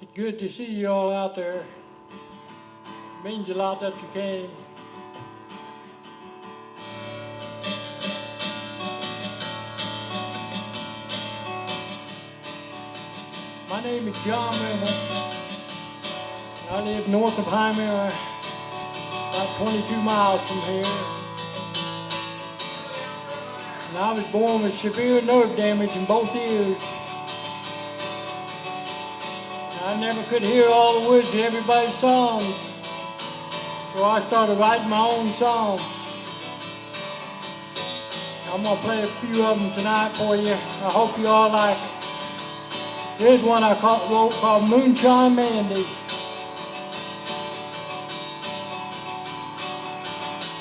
It's good to see you all out there. It means a lot that you came. My name is John Rehmel. I live north of Rehmel, about 22 miles from here. And I was born with severe nerve damage in both ears. I never could hear all the words of everybody's songs, so I started writing my own songs. I'm going to play a few of them tonight for you. I hope you all like it. Here's one I wrote called Moonshine Mandy.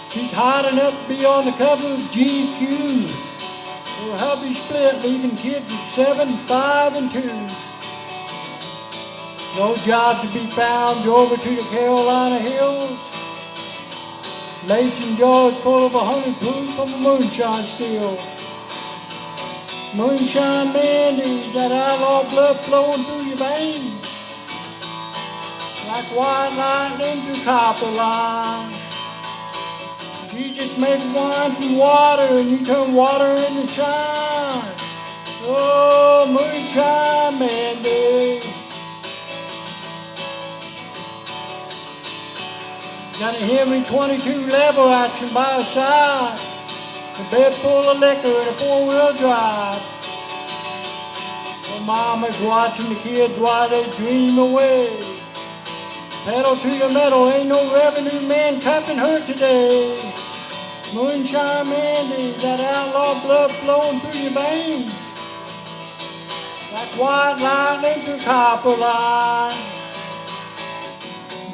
She's hot enough to be on the cover of GQ. Her hubby split, leaving kids of 7, 5, and 2. No job to be found, drove her to the Carolina Hills. Mason jars full of 100 proof of a moonshine still. Moonshine Mandy, that outlaw blood flowing through your veins. Like white lightning through copper line. You just make wine from water and you turn water into shine. Oh, Moonshine Mandy. Got a Henry 22 lever action by her side. A bed full of liquor and a 4-wheel drive. Her mama's watching the kids while they dream away. Pedal to the metal, ain't no revenue man cuffing her today. Moonshine Mandy, that outlaw blood flowing through your veins. Like white lightning through copper line.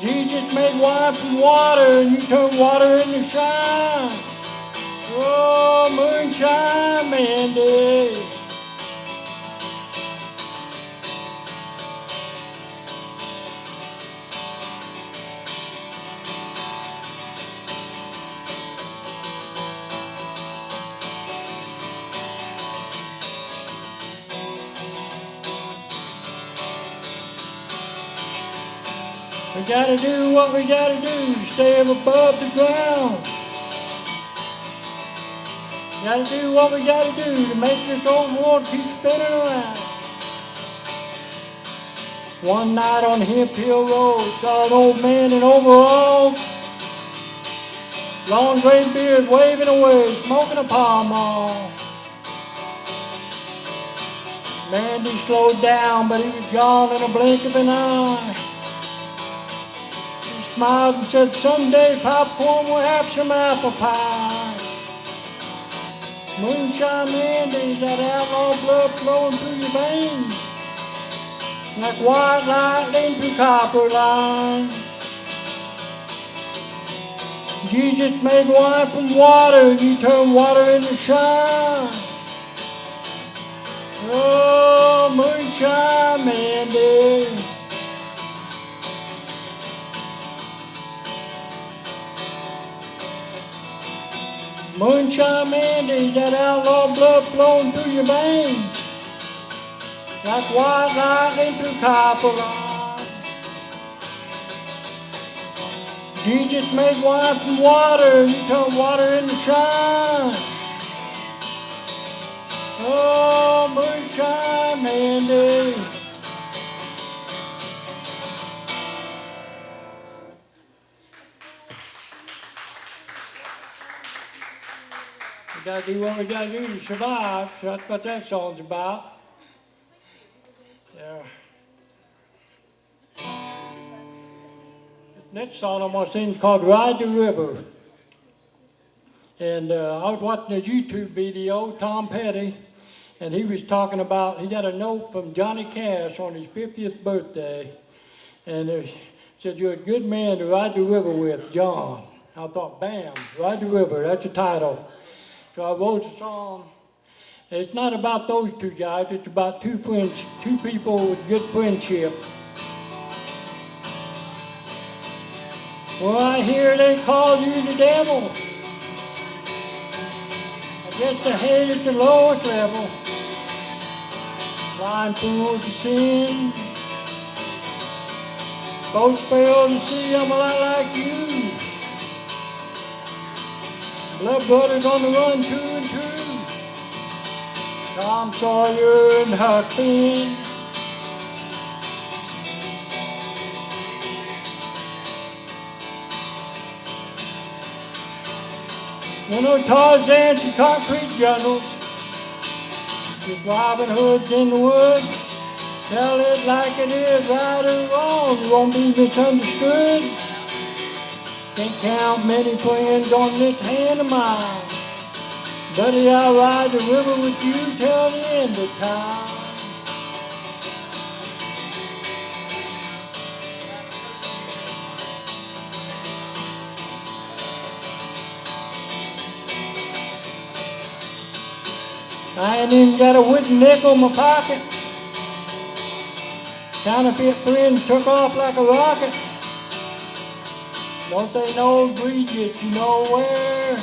Jesus made wine from water and you turn water into shine. Oh, Moonshine Mandy. We gotta do what we gotta do, stay above the ground. Gotta do what we gotta do to make this old world keep spinning around. One night on Hip Hill Road, saw an old man in overalls, long gray beard waving away, smoking a Pall Mall. Mandy slowed down, but he was gone in a blink of an eye. He smiled and said, someday popcorn will have some apple pie. Moonshine Mandy, that outlaw blood flowing through your veins. Like white lightning through copper line. Jesus made wine from water, you turn water into shine. Oh, Moonshine Mandy. Moonshine Mandy, that outlaw blood flowing through your veins. Like white lightning through copper line. Jesus made wine from water, you turn water into shine. Oh, Moonshine Mandy. We gotta do what we gotta do to survive, so that's what that song's about. Yeah. Next song I'm going to sing is called Ride the River. And I was watching a YouTube video, Tom Petty, and he was talking about, he got a note from Johnny Cash on his 50th birthday. And it said, you're a good man to ride the river with, John. I thought, bam, Ride the River, that's the title. So I wrote a song. It's not about those two guys, it's about two friends, two people with good friendship. Well, I hear they call you the devil. I guess the hate is the lowest level. Blind fool to sin. Both spells to see I'm a lot like you. Blood brothers on the run, 2 and 2. Tom Sawyer and Huck Finn. When those Tarzans and concrete jungles, with Robin Hoods in the woods, tell it like it is, right or wrong, you won't be misunderstood. Can't count many friends on this hand of mine. Buddy, I'll ride the river with you till the end of time. I ain't even got a wooden nickel in my pocket. Counterfeit friends took off like a rocket. Don't they know Bridget, you know where?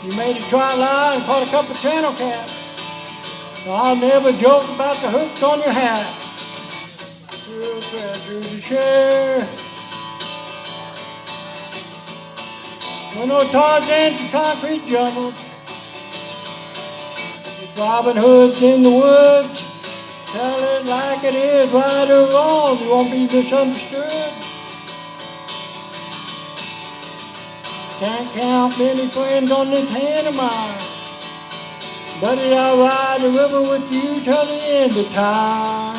You made a trot line and caught a couple channel cats. I'll never joke about the hooks on your hat. Real treasure to share. When those Tarzans and concrete jungles, with Robin Hoods in the woods, tell it like it is, right or wrong, you won't be misunderstood. Can't count many friends on this hand of mine. Buddy, I'll ride the river with you till the end of time.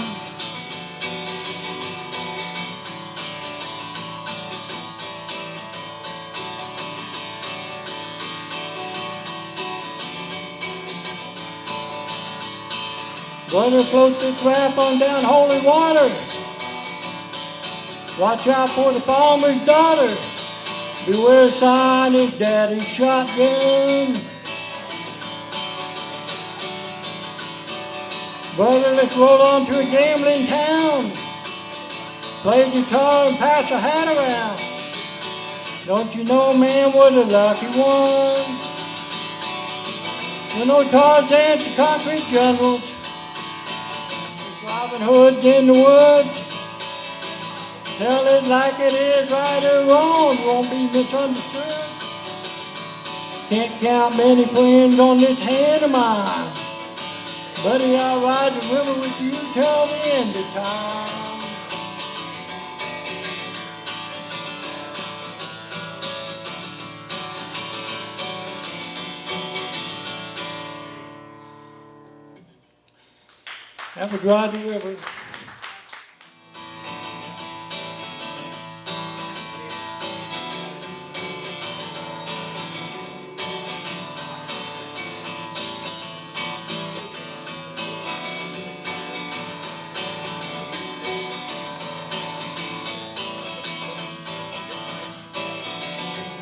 Brother, float this raft on down holy water. Watch out for the farmer's daughter. Beware sign his daddy's shotgun. Brother, let's roll on to a gambling town. Play guitar and pass a hat around. Don't you know, man, we're the lucky ones. When those Tarzans and concrete jungles, Robin Hoods in the woods, tell it like it is, right or wrong, you won't be misunderstood. Can't count many friends on this hand of mine. Buddy, I'll ride the river with you till the end of time. That would ride the river.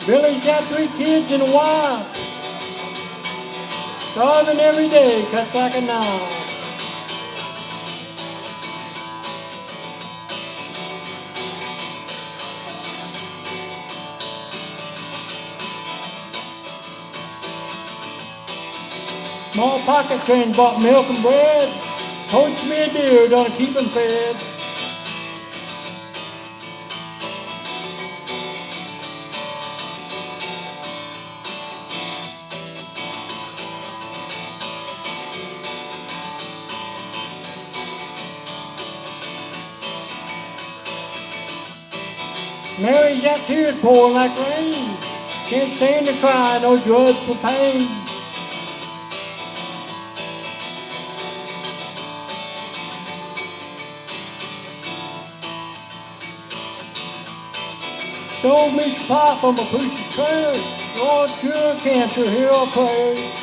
Billy's got 3 kids and a wife. Starving every day, cut like a knife. Small pocket train bought milk and bread. Poached me a deer, gonna keep him fed. Mary's got tears pouring like rain. Can't stand to cry, no drugs for pain. Stole me some pop on my pushy trail. Lord, cure cancer, hear our prayers.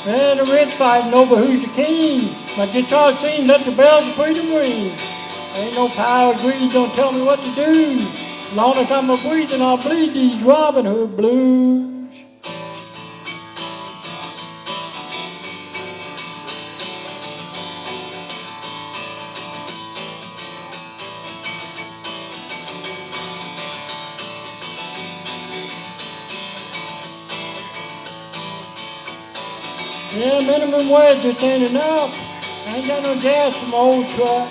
And the rich fighting over who's the king. My guitar sings, let the bells of freedom ring. Ain't no power of greed don't tell me what to do. As long as I'm a breathing, I'll bleed these Robin Hood blues. Yeah, minimum wage just ain't enough. I ain't got no gas for my old truck.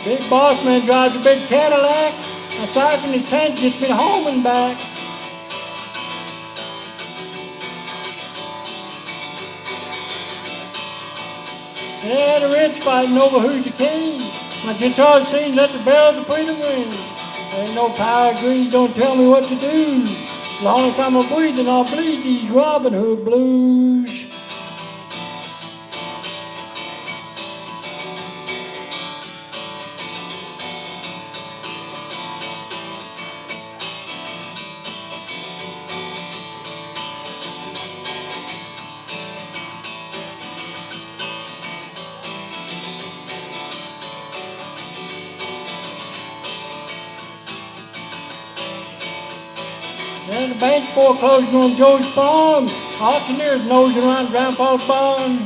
Big boss man drives a big Cadillac. Aside from his tent, gets me home and back. Yeah, the rich fighting over who's the king. My guitar sings, let the bells of freedom ring. Ain't no power greed, don't tell me what to do. As long as I'm a breathing, I'll bleed these Robin Hood blues. Then the bank foreclosed on Joe's farm. Auctioneers nosing around Grandpa's barn.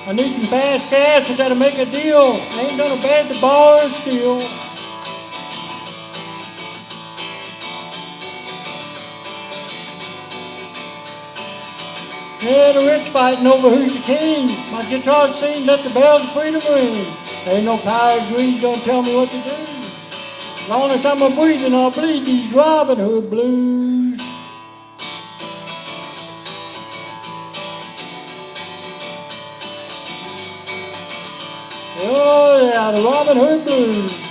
I need some fast cash, I gotta make a deal. I ain't done a bad to borrow or steal. Yeah, the rich fighting over who's the king. My guitar sings, let the bells of freedom ring. Ain't no power of greed, don't tell me what to do. As long as I'm a breathing, I'll bleed these Robin Hood blues. Oh yeah, the Robin Hood blues.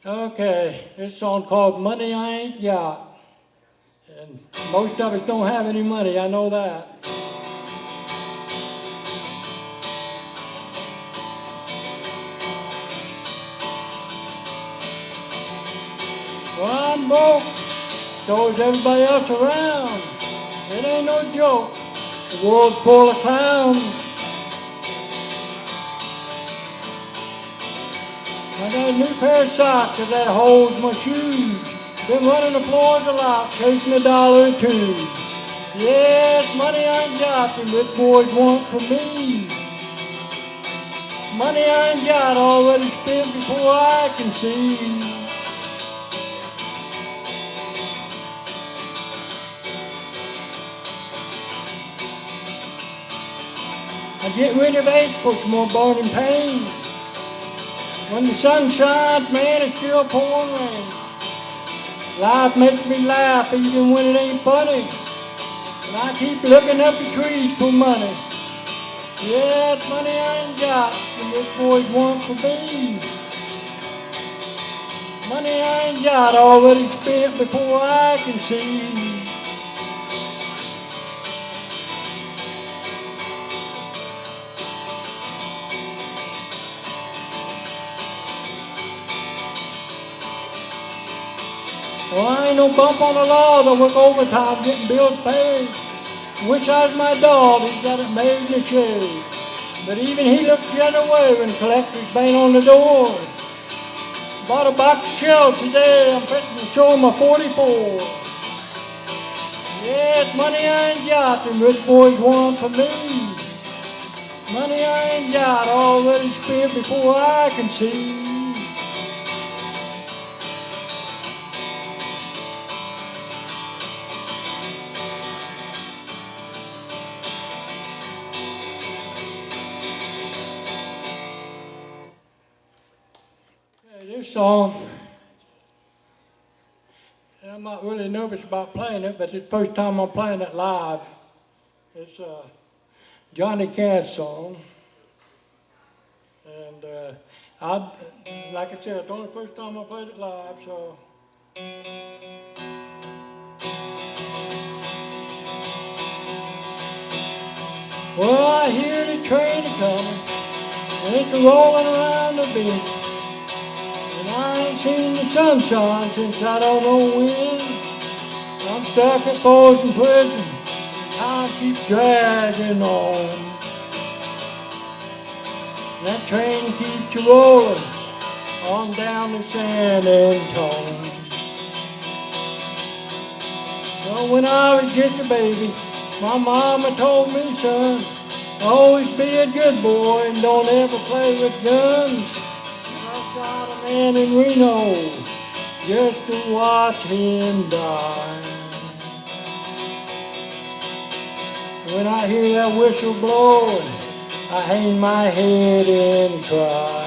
Okay, this song called Money I Ain't Got. And most of us don't have any money, I know that. Well, I'm broke, so is everybody else around. It ain't no joke, the world's full of clowns. I got a new pair of socks that holds my shoes. Been running the floors a lot, chasing $1 or $2. Yes, money I ain't got, the rich boys want from me. Money I ain't got, already spent before I can see. I get rid of ache, puts more burning pain. When the sun shines, man, it's still pouring rain. Life makes me laugh even when it ain't funny. And I keep looking up the trees for money. Yeah, it's money I ain't got, and this boys want for me. Money I ain't got, already spent before I can see. Well, I ain't no bump on the law, I work overtime getting bills paid. Wish I was my dog, he's got it made in the shade. But even he looks the other way when collectors bang on the door. Bought a box of shells today, I'm fitting to show him a 44. Yeah, it's money I ain't got, and rich boys want from me. Money I ain't got, already spent before I can see. This song, I'm not really nervous about playing it, but it's the first time I'm playing it live. It's a Johnny Cash song. And like I said, it's only the first time I played it live, so. Well, I hear the train coming, and it's rolling around the bend. I ain't seen the sunshine since I don't know when. I'm stuck at Folsom Prison, and time keeps dragging on. that train keeps you rolling on down to San Antonio. Well, when I was just a baby, my mama told me, son, always be a good boy and don't ever play with guns. And I shot a man in Reno just to watch him die. When I hear that whistle blowing, I hang my head and cry.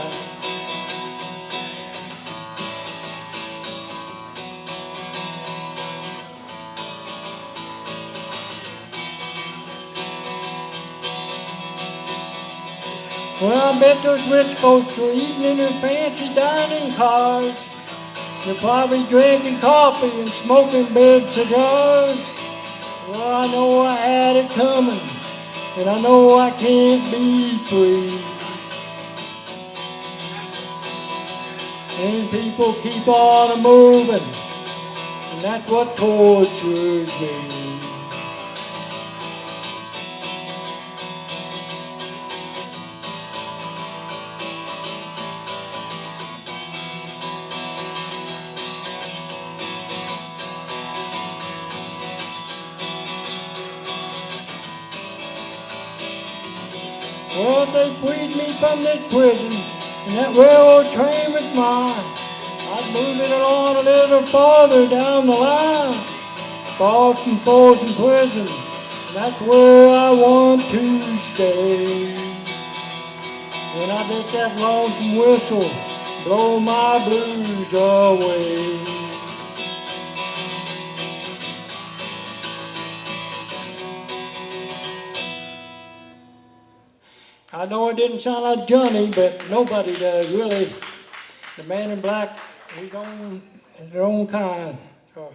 Well, I bet those rich folks were eating in their fancy dining cars. They're probably drinking coffee and smoking big cigars. Well, I know I had it coming, and I know I can't be free. And people keep on moving, and that's what tortures me. Well, if they freed me from this prison, and that railroad train was mine, I'd move it along a little farther down the line, far from Folsom Prison, and that's where I want to stay. And I bet that lonesome whistle blow my blues away. I know it didn't sound like Johnny, but nobody does, really. The man in black, he's on their own kind. So,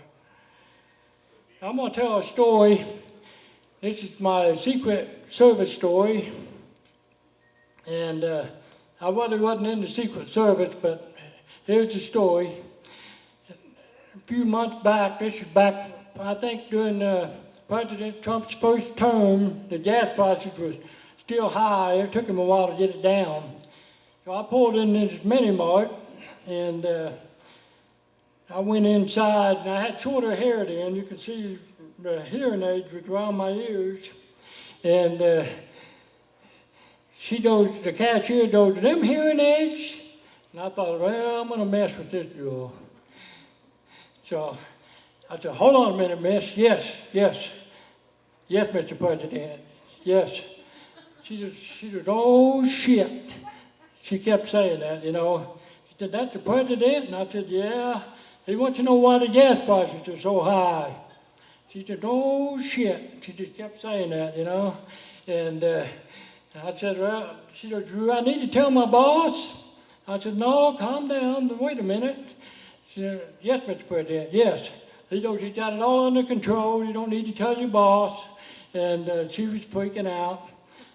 I'm going to tell a story. This is my Secret Service story. And I really wasn't in the Secret Service, but here's the story. A few months back, this is back, I think, during President Trump's first term, the gas prices was still high. It took him a while to get it down. So I pulled in this mini mart, and I went inside, and I had shorter hair then. You can see the hearing aids was around my ears. And the cashier goes, "Them hearing aids?" And I thought, well, I'm going to mess with this girl. So I said, "Hold on a minute, miss. Yes, Mr. President, yes." She said, "Oh, shit." She kept saying that, you know. She said, "That's the president?" And I said, "Yeah. He wants to know why the gas prices are so high." She said, "Oh, shit." She just kept saying that, you know. And I said, "Well," she said, "Do I need to tell my boss?" I said, "No, calm down. Wait a minute." She said, "Yes, Mr. President, yes. He knows he's got it all under control. You don't need to tell your boss." And she was freaking out.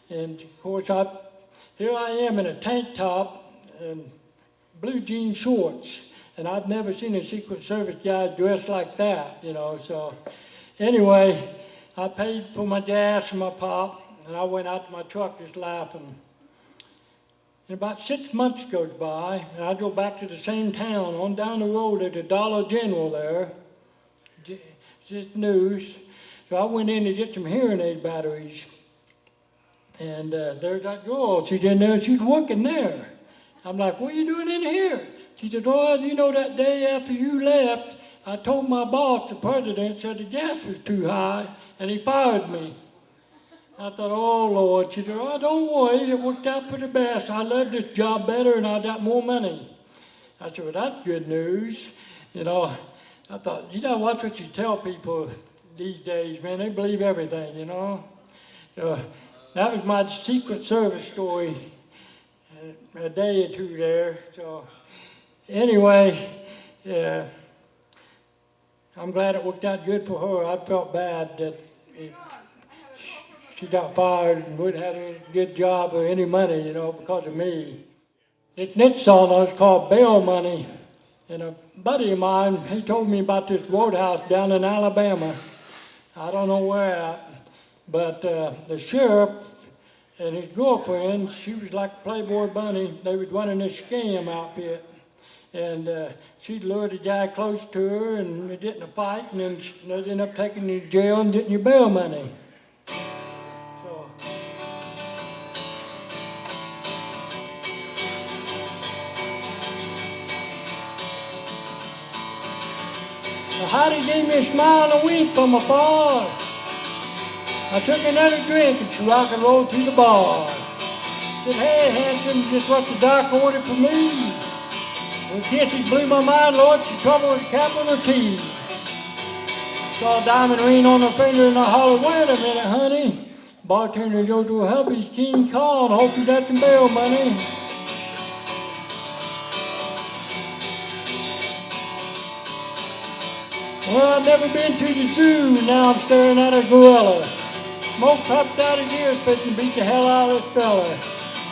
And of course, here I am in a tank top and blue jean shorts, and I've never seen a Secret Service guy dressed like that, you know. So anyway, I paid for my gas and my pop, and I went out to my truck just laughing. And about 6 months goes by, and I go back to the same town. On down the road, there's a Dollar General there. Just news. So I went in to get some hearing aid batteries. And there's that girl, she's in there, she's working there. I'm like, "What are you doing in here?" She said, "Oh, you know, that day after you left, I told my boss, the president, said the gas was too high, and he fired me." I thought, "Oh, Lord." She said, "Oh, don't worry, it worked out for the best. I love this job better, and I got more money." I said, "Well, that's good news." You know, I thought, you gotta watch what you tell people these days, man. They believe everything, you know. That was my Secret Service story, a day or two there. So anyway, I'm glad it worked out good for her. I felt bad that she got fired and wouldn't have a good job or any money, you know, because of me. This next song was called Bail Money. And a buddy of mine, he told me about this roadhouse down in Alabama. I don't know where at, but the sheriff and his girlfriend, she was like a Playboy bunny. They was running this scam outfit. And she lured a guy close to her, and they get in a fight, and then they ended up taking you to jail and getting your bail money. So, the hottie gave me a smile and a wink from afar. I took another drink, and she rock and rolled to the bar. Said, "Hey, handsome, just what the doc ordered for me." When kisses blew my mind, Lord, she troubled with a cap on her teeth. Saw a diamond ring on her finger and I hollered, "Wait a minute, honey." Bartender goes to her hubby's keen call and hope you got some bail money. Well, I've never been to the zoo, now I'm staring at a gorilla. Smoke puffed out his ears, fixing to beat the hell out of this fella.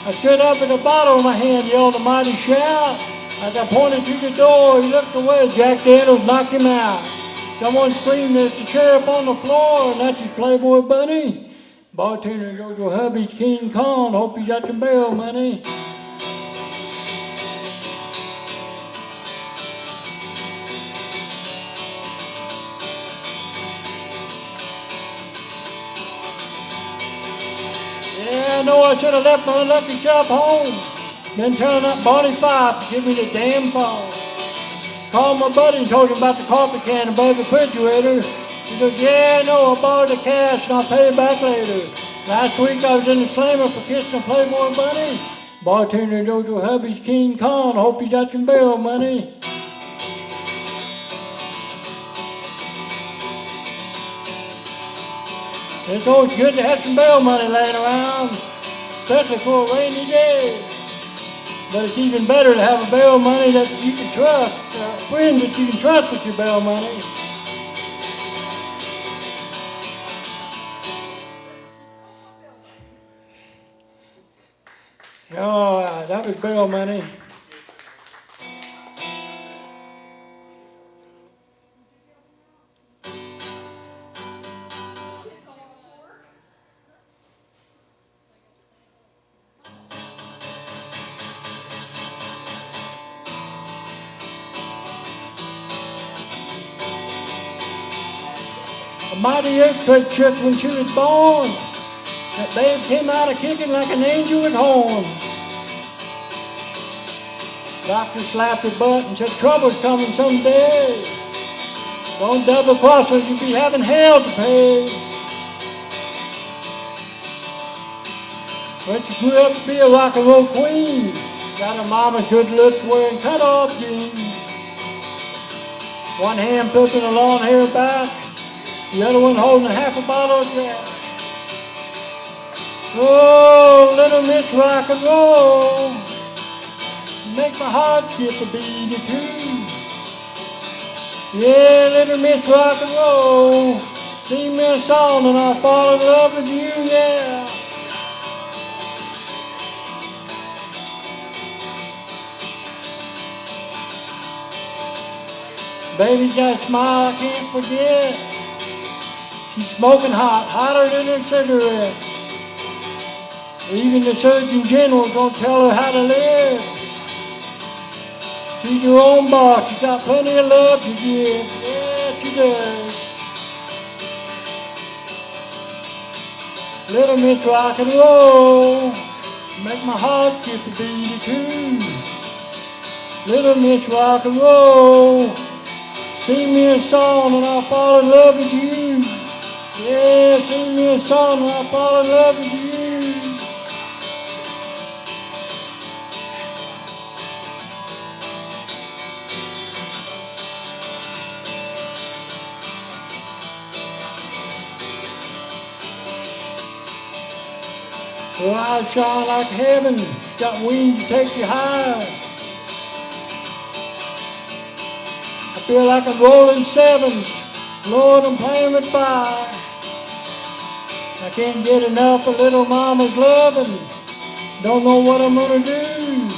I stood up with a bottle in my hand, yelled a mighty shout. As I pointed to the door, he looked away. Jack Daniels knocked him out. Someone screamed, "There's the sheriff on the floor," and that's his Playboy bunny. Bartender goes to hubby's King Kong, hope he got the bail money. Yeah, I know I should have left my lucky shop home. Then turning up Barney 5 to give me the damn phone. Called my buddy and told him about the coffee can above the refrigerator. He goes, "Yeah, I know, I borrowed the cash and I'll pay it back later. Last week I was in the slammer for kissing a Playboy bunny." Bartender goes to hubby's King Kong, hope you got some bail money. It's always good to have some bail money laying around, especially for a rainy day. But it's even better to have a bail money that you can trust, a friend that you can trust with your bail money. Oh, that was bail money. A mighty earthquake shook when she was born. That babe came out of kicking like an angel with horns. Doctor slapped her butt and said, "Trouble's coming someday. Don't double cross her, you'll be having hell to pay." But she grew up to be a rock and roll queen. Got her mama's good looks wearing cut-off jeans. One hand flipping her long hair back, the other one holding a half a bottle of Jack. Oh, little Miss Rock and Roll, make my heart skip a beat or two. Yeah, little Miss Rock and Roll, sing me a song and I'll fall in love with you, yeah. Baby's got a smile I can't forget. She's smoking hot, hotter than a cigarette. Even the Surgeon General don't tell her how to live. She's her own boss. She's got plenty of love to give. Yeah, she does. Little Miss Rock and Roll, make my heart skip a beat or two. Little Miss Rock and Roll, sing me a song and I'll fall in love with you. Yeah, sing me a song and I'll fall in love with you. Her eyes shine like heaven, got wings to take you high. I feel like I'm rolling sevens, Lord, I'm playing with fire. I can't get enough of little mama's loving, don't know what I'm gonna do.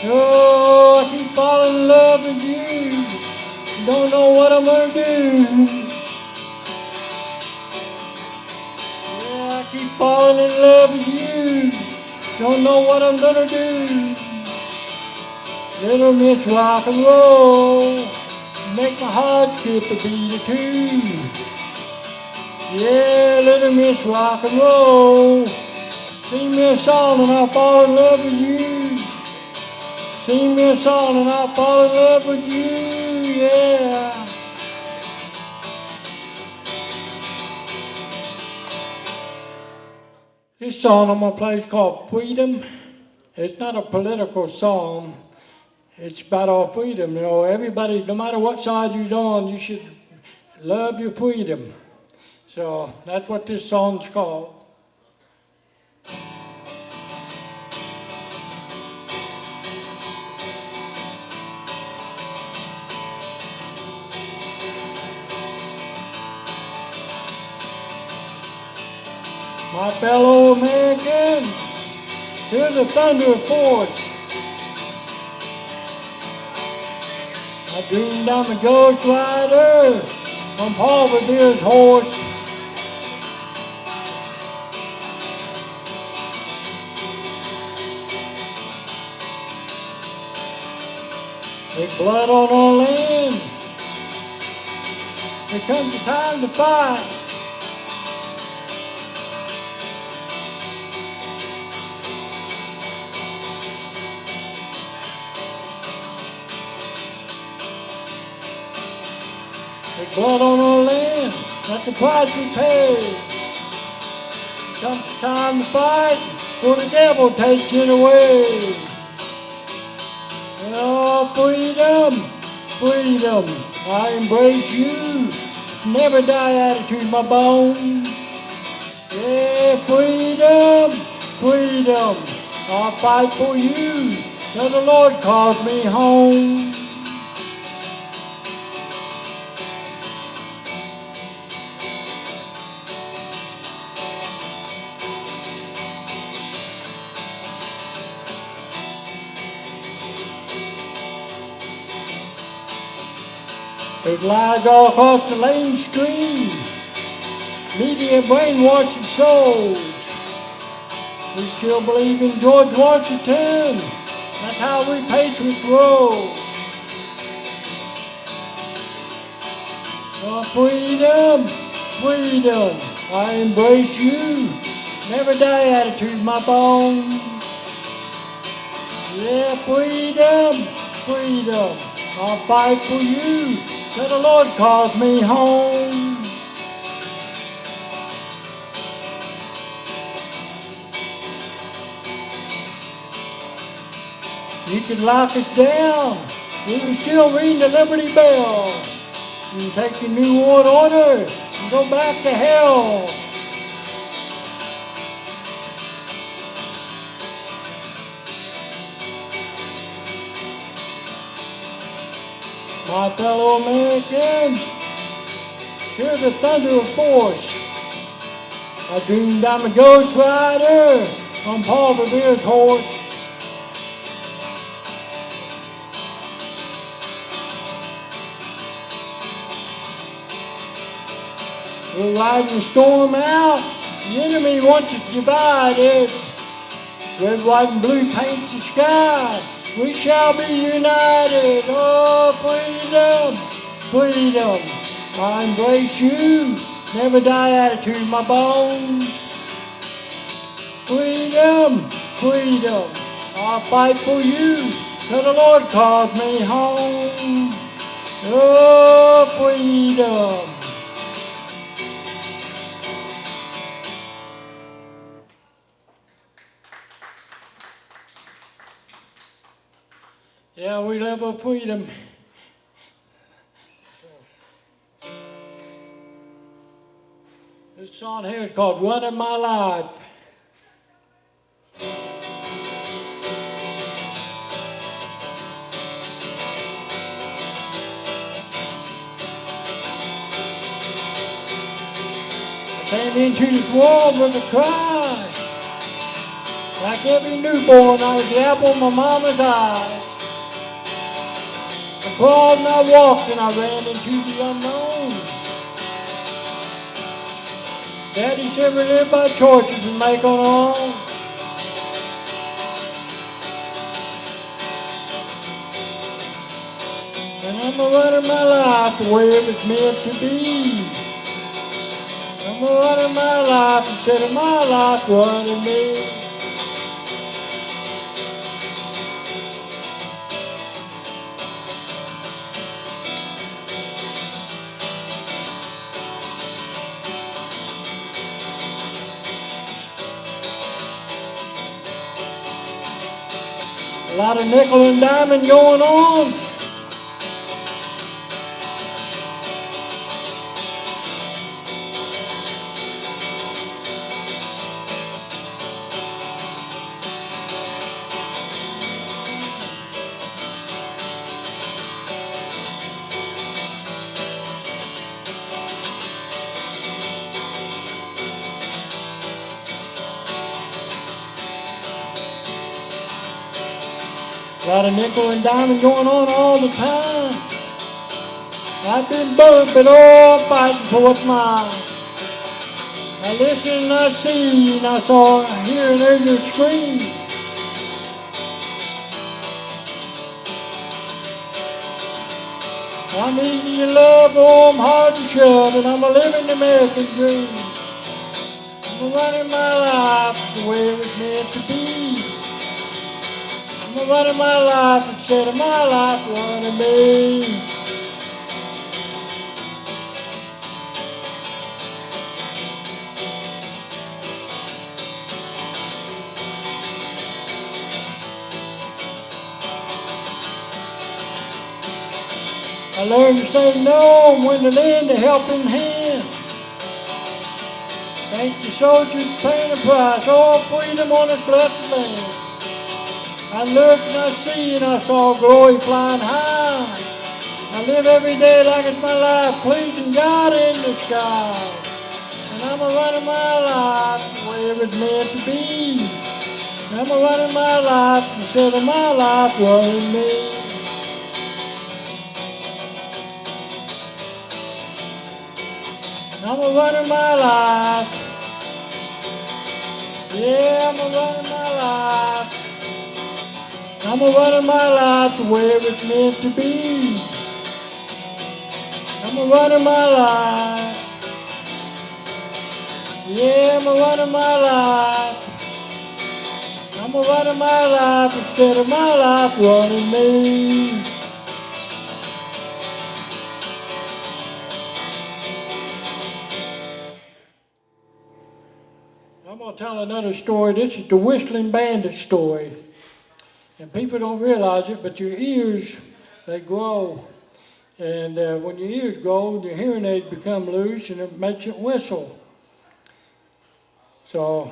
Oh, I keep falling in love with you, don't know what I'm gonna do. Keep falling in love with you. Don't know what I'm gonna do. Little Miss Rock and Roll, make my heart skip a beat or two. Yeah, Little Miss Rock and Roll, sing me a song and I'll fall in love with you. Sing me a song and I'll fall in love with you, yeah. This song I'm going to play is called Freedom. It's not a political song. It's about our freedom. You know, everybody, no matter what side you're on, you should love your freedom. So that's what this song's called. My fellow Americans, hear the thunder of force. I dreamed I'm a ghost rider on Paul Revere's horse. There's blood on our land. There comes a time to fight. There's blood on our land, that's the price we pay. Comes the time to fight, or the devil takes it away. Oh, freedom, freedom, I embrace you. Never die attitude, my bones. Yeah, freedom, freedom, I'll fight for you till the Lord calls me home. There's lies all across the lane stream, media brainwashing souls. We still believe in George Washington, that's how we patriots roll. Oh, freedom, freedom, I embrace you, never die attitude, my bones. Yeah, freedom, freedom, I'll fight for you till the Lord calls me home. You could lock us down, we would still ring the Liberty Bell. You can take the New World Order and go back to hell. My fellow Americans, hear the thunder of force. I dreamed I'm a ghost rider on Paul Revere's horse. We're riding the storm out, the enemy wants us divided. Red, white, and blue paints the sky. We shall be united. Oh, freedom, freedom. I embrace you. Never die attitude, my bones. Freedom, freedom. I'll fight for you till the Lord calls me home. Oh, freedom. Yeah, we love our freedom. This song here is called Running My Life. I came into this world with a cry. Like every newborn, I was the apple of my mama's eye. I crawled and I walked and I ran into the unknown. Daddy said we live by choices and make on our own. And I'm running my life the way it was meant to be. I'm running my life instead of my life running me. A lot of nickel and diamond going on. A lot of nickel and diamond going on all the time. I've been burnt, but all fighting for what's mine. I listen and I see and I saw, I hear and hear your scream. I'm easy to love, oh, I'm hard to shove, and I'm a living the American dream. I'm running my life the way it was meant to be. I'm running my life instead of my life running me. I learned to say no when to lend a helping hand. Thank the soldiers paying the price, all freedom on this blessed land. I look and I see and I saw glory flying high. I live every day like it's my life, pleasing God in the sky. And I'm running my life the way it was meant to be. And I'm running my life instead of my life running me. I'm running my life. Yeah, I'm running my life. I'm running my life the way it was meant to be. I'm running my life. Yeah, I'm running my life. I'm running my life instead of my life running me. I'm going to tell another story. This is the Whistling Bandit story. And people don't realize it, but your ears, they grow. And when your ears grow, your hearing aids become loose and it makes it whistle. So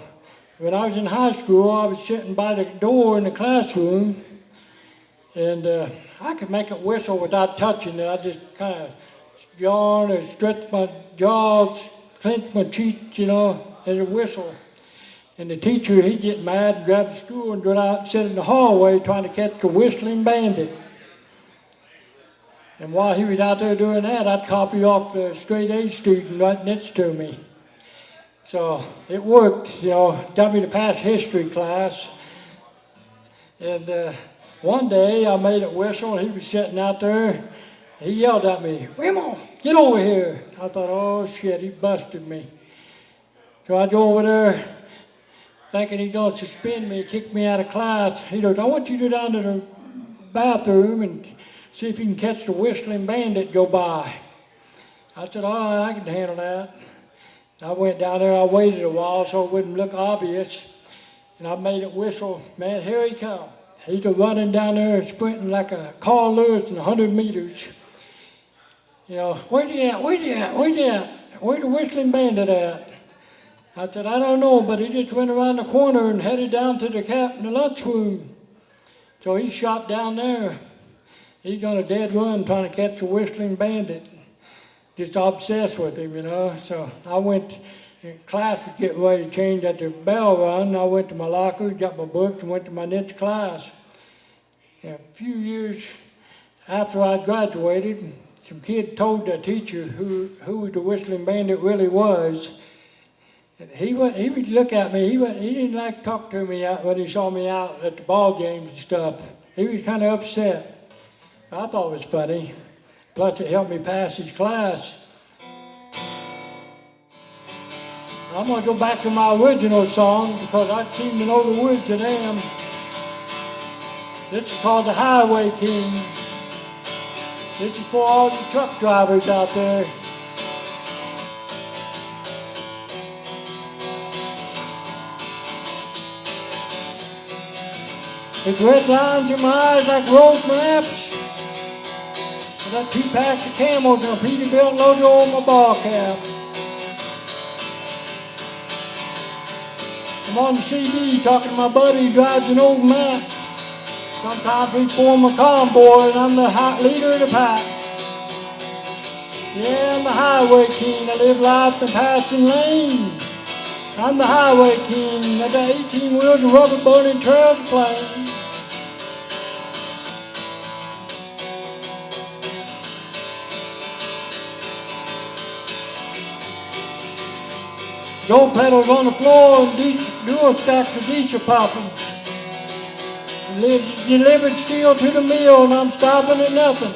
when I was in high school, I was sitting by the door in the classroom, and I could make it whistle without touching it. I just kind of yawn or stretch my jaws, clench my cheeks, and it whistle. And the teacher, he'd get mad and grab the stool and go out and sit in the hallway trying to catch the whistling bandit. And while he was out there doing that, I'd copy off the straight A student right next to me. So it worked, got me to pass history class. And one day I made it whistle, and he was sitting out there. He yelled at me, "Rehmel, get over here." I thought, oh shit, he busted me. So I go over there, thinking he's going to suspend me, kick me out of class. He goes, "I want you to go down to the bathroom and see if you can catch the whistling bandit go by." I said, "All right, I can handle that." I went down there, I waited a while so it wouldn't look obvious, and I made it whistle. Man, here he come. He's running down there sprinting like a Carl Lewis in 100 meters. "Where's he at? Where's he at? Where's he at? Where's the whistling bandit at?" I said, "I don't know, but he just went around the corner and headed down to the lunchroom." So he shot down there. He's on a dead run trying to catch the whistling bandit. Just obsessed with him, So I went, class was getting ready to change at the bell run. I went to my locker, got my books, and went to my next class. And a few years after I graduated, some kid told the teacher who the whistling bandit really was. He would look at me. He didn't like to talk to me when he saw me out at the ball games and stuff. He was kind of upset. I thought it was funny. Plus, it helped me pass his class. I'm going to go back to my original song because I seem to know the words to them. This is called The Highway King. This is for all the truck drivers out there. With red lines in my eyes like road maps. I got 2 packs of Camels and a Peterbilt logo on my ball cap. I'm on the CD talking to my buddy who drives an old Mac. Sometimes we form a convoy and I'm the leader of the pack. Yeah, I'm the highway king. I live life in passing lanes. I'm the highway king. I got 18 wheels and rubber boating trails to play. Gold pedals on the floor and dual stacks of diesel popping. Delivered steel to the mill and I'm stopping at nothing.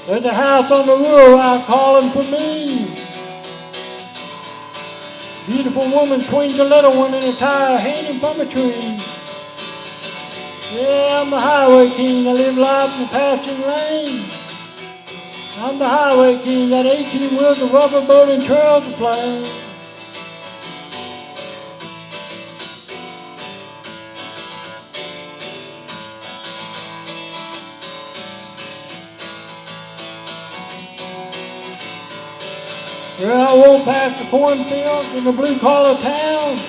There's a house on the road calling for me. Beautiful woman swings a little one in a tire hanging from a tree. Yeah, I'm the highway king. I live life in passing lanes. I'm the highway king, got 18 wheels of rubber boat and trails to play. Well, I won't pass the cornfields and the blue-collar towns.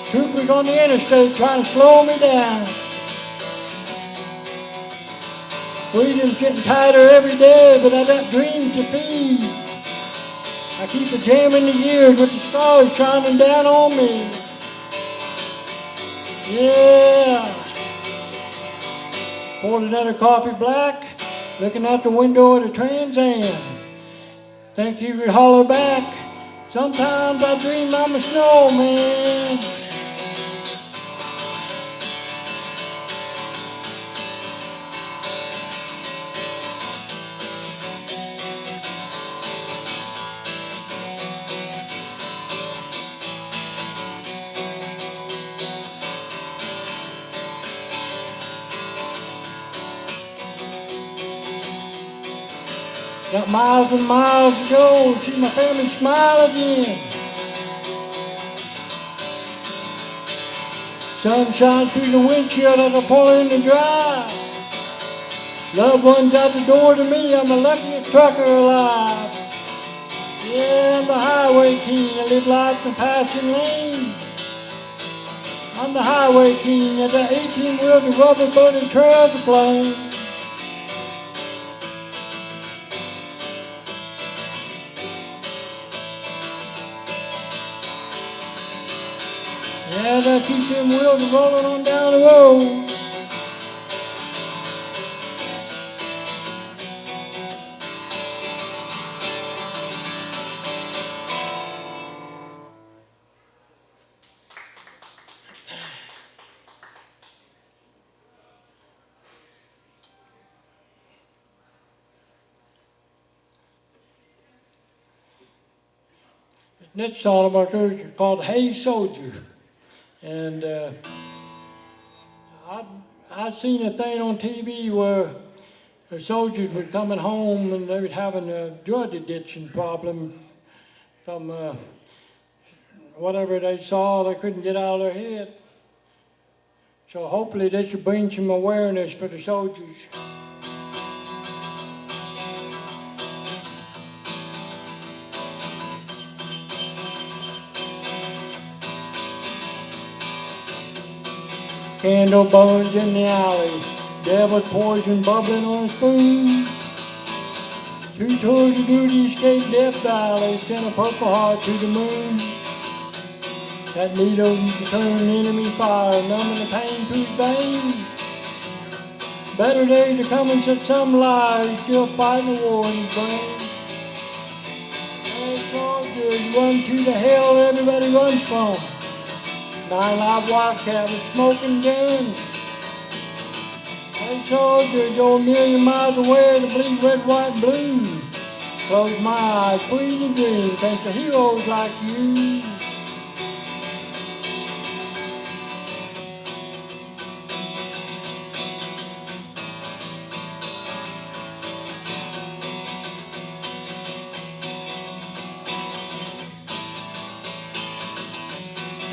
Troopers on the interstate trying to slow me down. Freedom's getting tighter every day, but I got dreams to feed. I keep a jam in the gears with the stars shining down on me. Yeah. Poured another coffee black, looking out the window of the Trans Am. Think you could holler back. Sometimes I dream I'm a snowman. Got miles and miles to go, see my family smile again. Sun shines through the windshield as I pull in the drive. Loved ones out the door to me, I'm the luckiest trucker alive. Yeah, I'm the highway king, I live life in passing lanes. I'm the highway king, I got 18 wheels and rubber boat and trails to play. Yeah, I keep them wheels rolling on down the road. This next song about church is called Hey Soldier. And I seen a thing on TV where the soldiers were coming home and they were having a drug addiction problem from whatever they saw they couldn't get out of their head. So hopefully this will bring some awareness for the soldiers. Candle burns in the alley, devil's poison bubbling on a spoon. 2 tours to duty, escape Death Valley, sent a purple heart to the moon. That needle used to turn enemy fire, numbing the pain to his veins. Better days are coming, said some lie. He's still fighting the war in his brain. Hey, soldiers, run to the hell everybody runs from. 9 Live Wildcat with smoking guns. Hey, soldiers, go a million miles away to bleed red, white, and blue. Close my eyes, breathe and dream, thanks to heroes like you.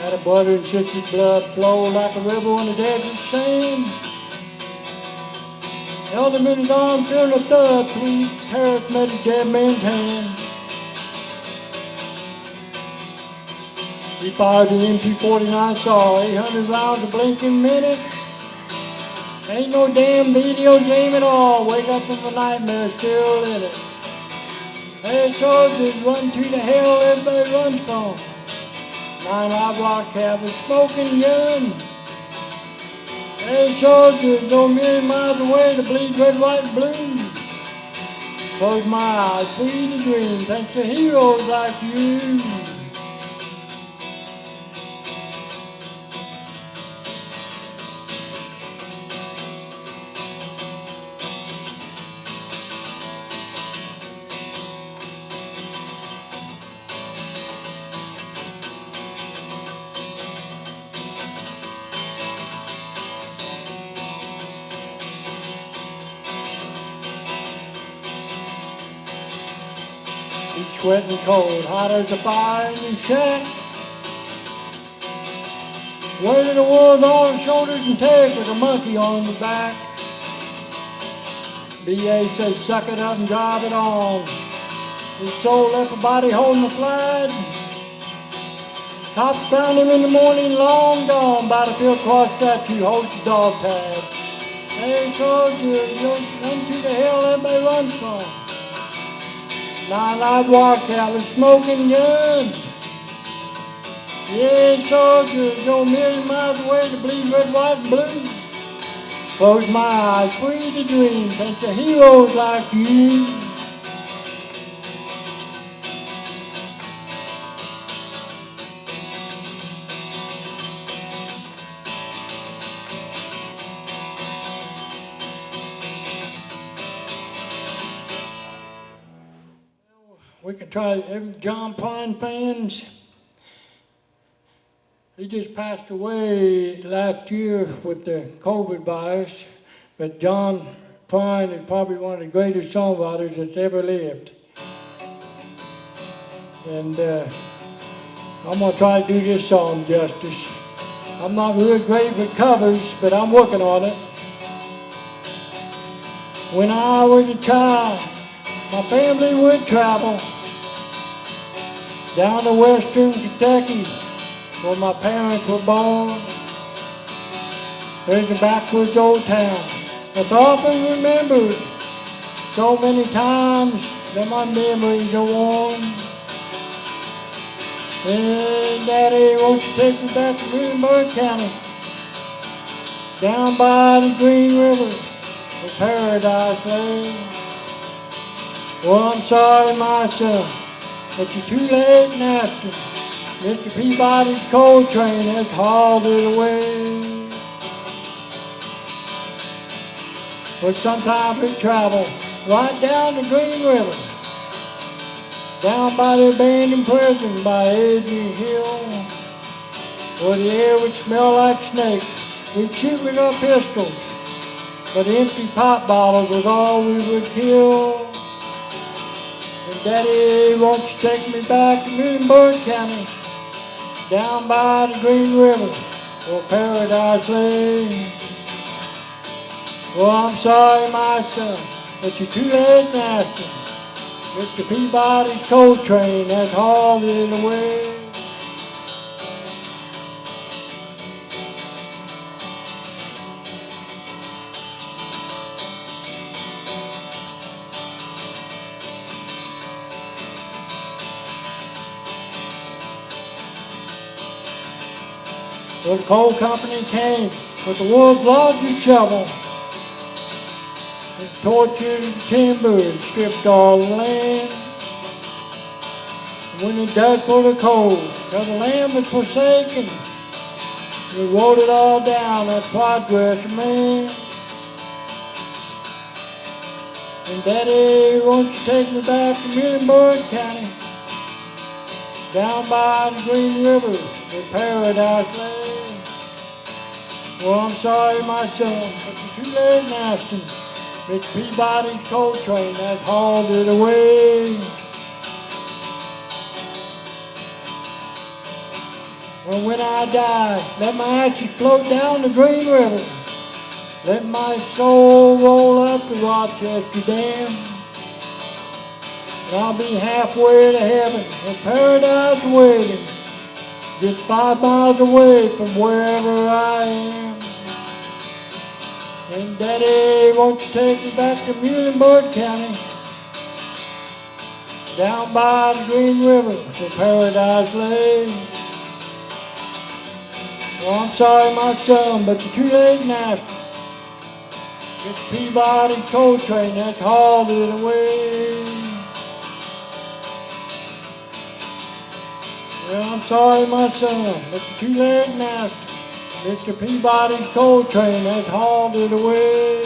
Had a brother and sister's blood flow like a river on the desert sand. Held him in his arms, feeling a thud, sweet terrorist met his dead man's hand. He fired the MP-49 saw, 800 rounds a blinking minute. Ain't no damn video game at all, wake up from a nightmare, still in it. Hey soldiers, run to the hell everybody runs from. 9 Live Wildcat with smoking gun. Hey soldiers, go a million miles away to bleed red, white, and blue. Close my eyes, free to dream, thanks to heroes like you. He's sweating cold, hot as a fire in his shack. Weight of the world on his shoulders and take with a monkey on the back. B.A. says, suck it up and drive it on. His soul left a body holding the flag. Cops found him in the morning, long gone. Battlefield cross statue, holds the dog tag. Hey soldiers, run to the hell everybody runs from. 9 Live Wildcat with smoking gun. Yeah, soldiers, go a million miles away to bleed red, white, and blue. Close my eyes, free to dream, thanks to heroes like you. We can try, John Prine fans, he just passed away last year with the COVID virus, but John Prine is probably one of the greatest songwriters that's ever lived. And I'm going to try to do this song justice. I'm not real great with covers, but I'm working on it. When I was a child, my family would travel down to western Kentucky, where my parents were born. There's a backwoods old town that's often remembered so many times that my memories are warm. And Daddy, won't you take me back to Rehmel County, down by the Green River, where paradise lay. Well, I'm sorry, my son, but you're too late in asking. Mr. Peabody's coal train has hauled it away. But sometimes we travel right down the Green River, down by the abandoned prison by Adrian Hill, where the air would smell like snakes. We'd shoot with our pistols, but empty pop bottles was all we would kill. Daddy, won't you take me back to Multimedia County, down by the Green River, where paradise lay? Well, I'm sorry, my son, but you're too late in asking. Mr. Peabody's coal train has hauled it away. Well, the coal company came with the world's largest shovel. tortured the timber and stripped all the land. When they dug for the coal, till the land was forsaken, we wrote it all down, that progress man. And Daddy, won't you take me back to Muhlenberg County, down by the Green River, where paradise lay? Well, I'm sorry, my son, but you're too late in asking. Mr. Peabody's coal train that hauled it away. Well, when I die, let my ashes float down the Green River. Let my soul roll up the Rochester Dam. And I'll be halfway to heaven, in paradise waiting, just 5 miles away from wherever I am. And Daddy, won't you take me back to Muhlenberg County, down by the Green River, where paradise lay? Well, I'm sorry, my son, but you're too late in asking. It's Peabody's coal train that's hauled it away. Well, I'm sorry, my son, but you're too late in asking. Mr. Peabody's coal train that's hauled it away.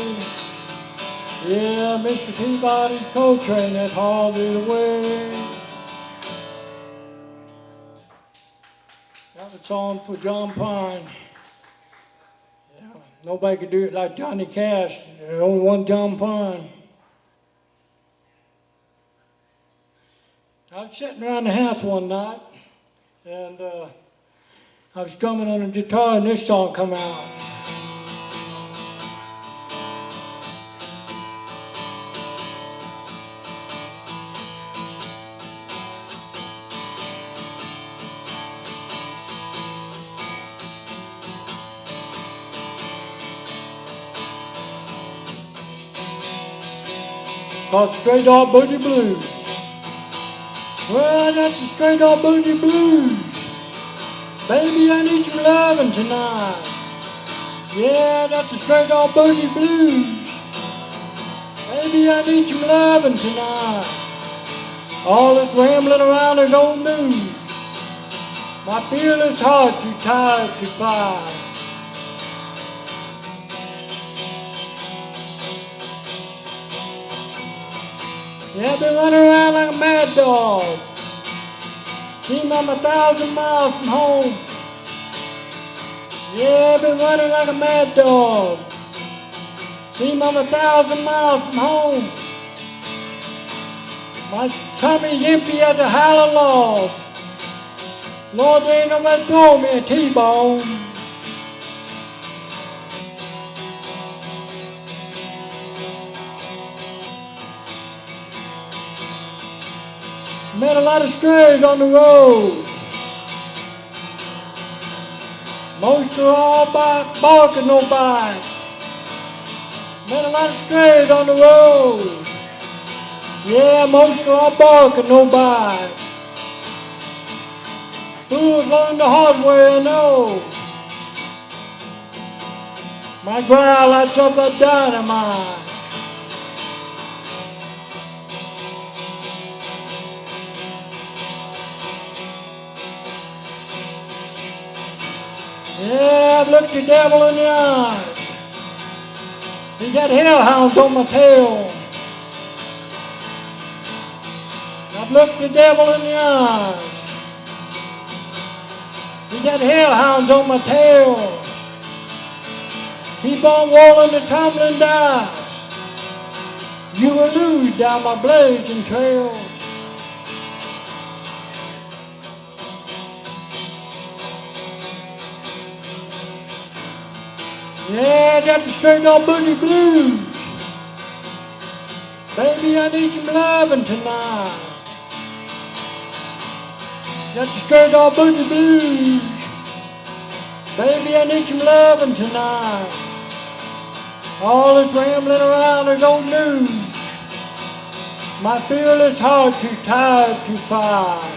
Yeah, Mr. Peabody's coal train that's hauled it away. That was a song for John Pine. Yeah, nobody could do it like Johnny Cash. There's only one John Pine. I was sitting around the house one night, and I was strumming on the guitar, and this song come out. Called Straight Off Boogie Blues. Well, that's the Straight Off Boogie Blues. Baby, I need some loving tonight. Yeah, that's the Straight Off Boogie Blues. Baby, I need some loving tonight. All this rambling around is old news. My fearless heart too tired to fight. Yeah, I've been running around like a mad dog. Seem I'm 1,000 miles from home. Yeah, I've been running like a mad dog. Seem I'm 1,000 miles from home. My tummy's empty as a hollow log. Lord, there ain't nobody throw me a T-bone. Met a lot of strays on the road. Most are all barking, no bite. Met a lot of strays on the road. Yeah, most are all barking, no bite. Fools learn the hard way, I know. My growl lights up like dynamite. Yeah, I've looked the devil in the eye. He got hellhounds on my tail. I've looked the devil in the eye. He got hellhounds on my tail. Keep on rolling the tumbling dice. You will lose down my blazing trail. Yeah, that's the Straight Off Boogie Blues. Baby, I need some loving tonight. That's the Straight Off Boogie Blues. Baby, I need some loving tonight. All this rambling around is old news. My fearless heart too tired to fight.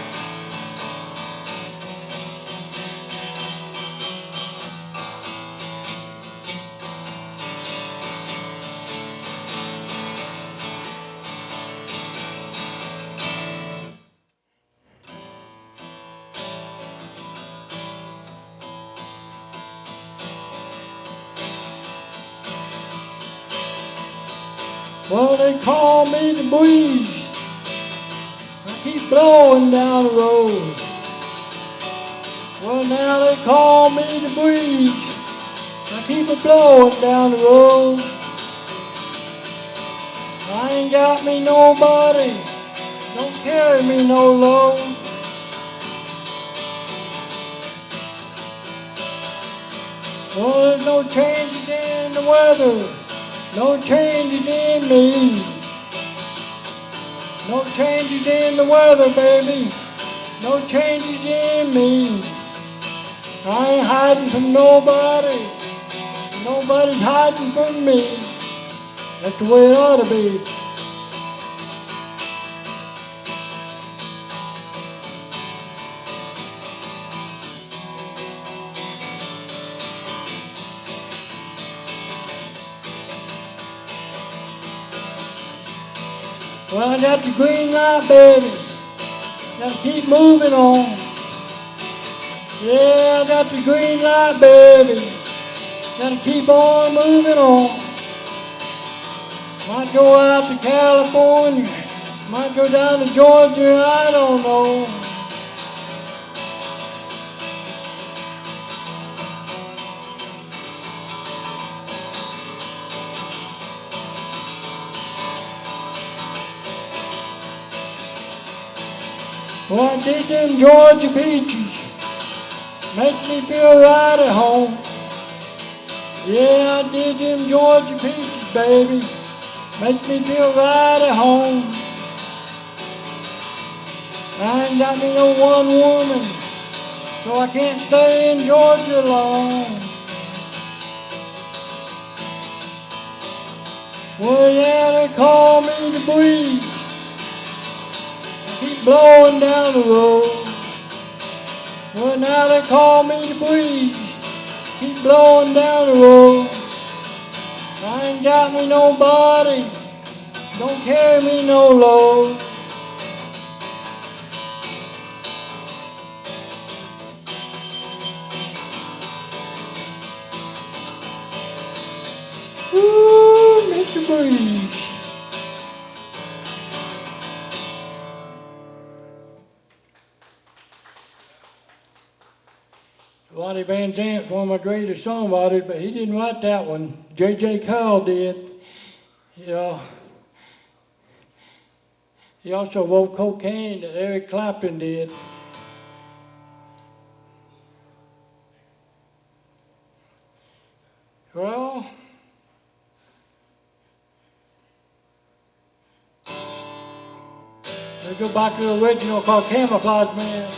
Well, they call me the breeze. I keep blowing down the road. Well, now they call me the breeze. I keep it blowing down the road. I ain't got me nobody. Don't carry me no load. Well, there's no changes in the weather. No changes in me. No changes in the weather, baby. No changes in me. I ain't hiding from nobody. Nobody's hiding from me. That's the way it ought to be. Well, I got the green light, baby. Gotta keep moving on. Yeah, I got the green light, baby. Gotta keep on moving on. Might go out to California. Might go down to Georgia, I don't know. Well, I did them Georgia peaches. Make me feel right at home. Yeah, I did them Georgia peaches, baby. Make me feel right at home. I ain't got me no one woman, so I can't stay in Georgia long. Well, yeah, they call me the breeze. Keep blowing down the road. Well, now they call me the breeze. Keep blowing down the road. I ain't got me nobody. Don't carry me no load. Ooh, Mr. Breeze. Lonnie Van Zant's one of my greatest songwriters, but he didn't write that one. J.J. Cole did. You know, he also wrote Cocaine that Eric Clapton did. Well, let's go back to the original called Camouflage Man.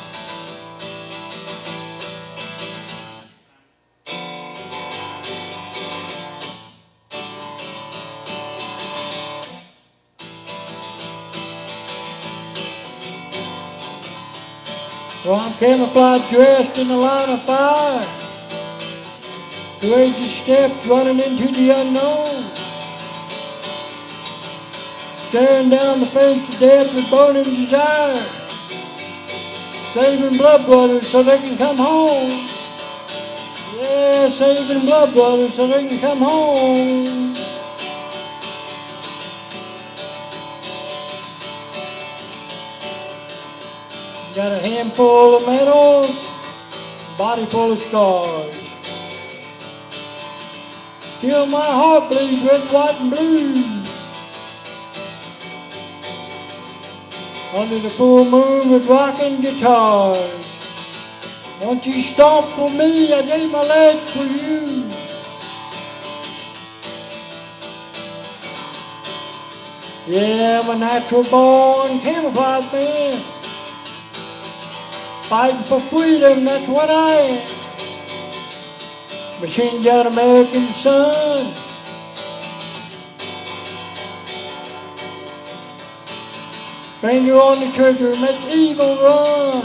Well, I'm camouflage dressed in the line of fire. Courageous steps running into the unknown. Staring down the face of death with burning desire. Saving blood brothers so they can come home. Yeah, saving blood brothers so they can come home. Got a handful of medals, body full of scars. Still my heart bleeds red, white, and blue. Under the full moon with rocking guitars. Once you stomped for me, I gave my legs for you. Yeah, I'm a natural born camouflage man. Fighting for freedom, that's what I am. Machine gun American son. Finger on the trigger, make evil run.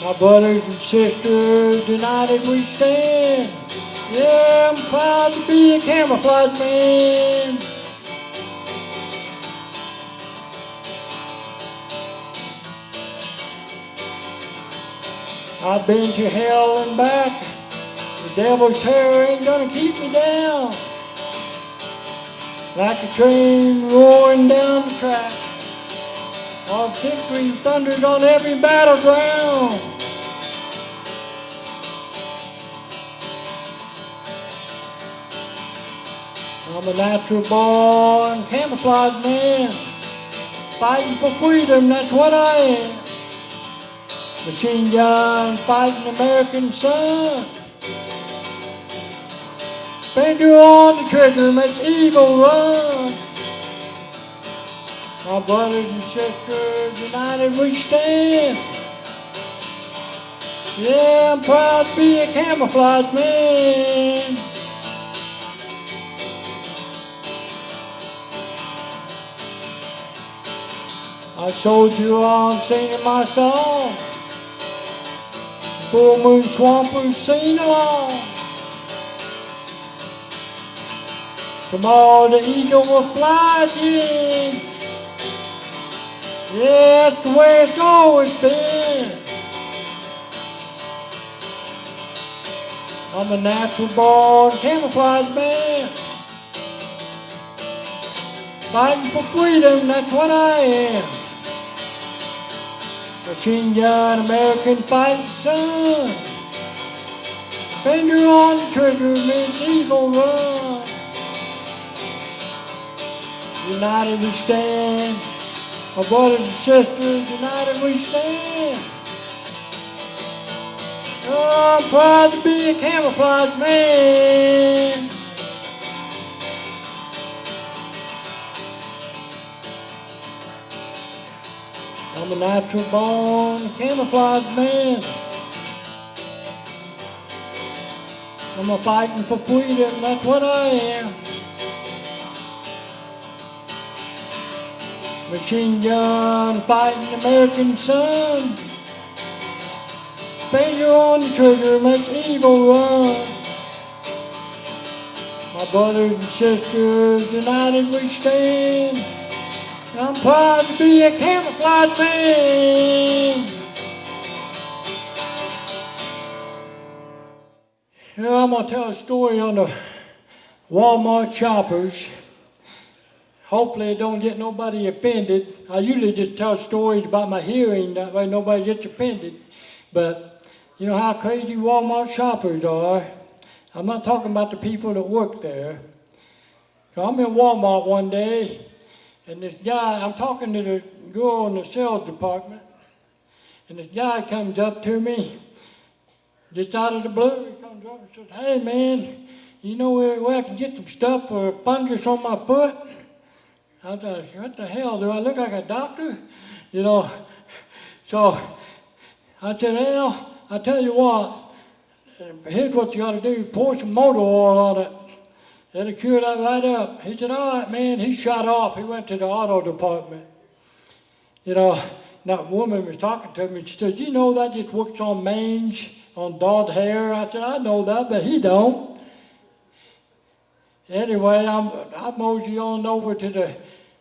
My brothers and sisters, united we stand. Yeah, I'm proud to be a camouflage man. I've been to hell and back. The devil's terror ain't gonna keep me down. like a train roaring down the track. Our victory thunders on every battleground. I'm a natural born camouflage man, fighting for freedom, that's what I am. Machine gun fighting American sun. Finger on the trigger, make evil run. My brothers and sisters, united we stand. Yeah, I'm proud to be a camouflage man. I soldier on singing my song. Full moon swampers sing along. Tomorrow the eagle will fly again. Yeah, that's the way it's always been. I'm a natural born camouflage man. Fighting for freedom, that's what I am. Machine gun, American fighting son. Finger on the trigger, makes evil run. United we stand. My brothers and sisters, united we stand. Oh, I'm proud to be a camouflage man. I'm a natural born camouflage man. I'm a fighting for freedom, that's what I am. Machine gun fighting American sun. Finger on the trigger, make evil run. My brothers and sisters, united we stand. I'm proud to be a camouflage man. You know, I'm going to tell a story on the Walmart shoppers. Hopefully it don't get nobody offended. I usually just tell stories about my hearing, that way nobody gets offended. But you know how crazy Walmart shoppers are. I'm not talking about the people that work there. So I'm in Walmart one day, and this guy, I'm talking to the girl in the sales department, and this guy comes up to me, just out of the blue. He comes up and says, "Hey man, you know where I can get some stuff for fungus on my foot?" I thought, what the hell, do I look like a doctor? You know, so I said, well, I tell you what, here's what you got to do, pour some motor oil on it. That'll cure that right up. He said, all right, man. He shot off. He went to the auto department. You know, that woman was talking to me. She said, you know that just works on mange, on dog hair? I said, I know that, but he don't. Anyway, I mosey on over to the